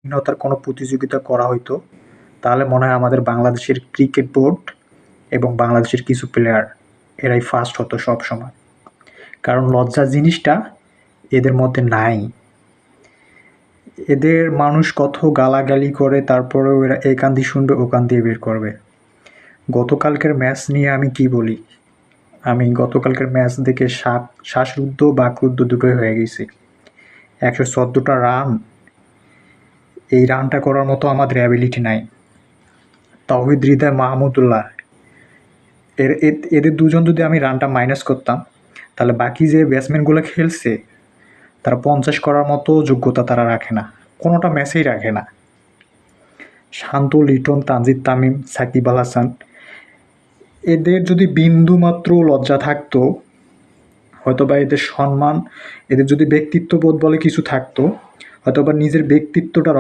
স্বাধীনতার কোনো প্রতিযোগিতা করা হইতো তাহলে মনে হয় আমাদের বাংলাদেশের ক্রিকেট বোর্ড এবং বাংলাদেশের কিছু প্লেয়ার এরাই ফার্স্ট হতো সবসময়। কারণ লজ্জা জিনিসটা এদের মধ্যে নাই। এদের মানুষ কত গালাগালি করে, তারপরেও এরা এই কান দিয়ে শুনবে ও কান দিয়ে বের করবে। গতকালকের ম্যাচ নিয়ে আমি কি বলি, আমি গতকালকের ম্যাচ দেখে শ্বাসরুদ্ধ বাকরুদ্ধ দুটোই হয়ে গেছি। 114টা রান, এই রানটা করার মতো আমাদের অ্যাবিলিটি নাই। তাওহিদ হৃদয়, মাহমুদুল্লাহ, এদের দুজন যদি আমি রানটা মাইনাস করতাম, তাহলে বাকি যে ব্যাটসম্যানগুলো খেলছে তারা 50 করার মতো যোগ্যতা তারা রাখে না, কোনোটা ম্যাচেই রাখে না। শান্ত, লিটন, তানজিদ তামিম, সাকিব আল হাসান, এদের যদি বিন্দুমাত্র লজ্জা থাকতো, হয়তোবা এদের সম্মান, এদের যদি ব্যক্তিত্ববোধ বলে কিছু থাকতো, হয়তোবা নিজের ব্যক্তিত্বটা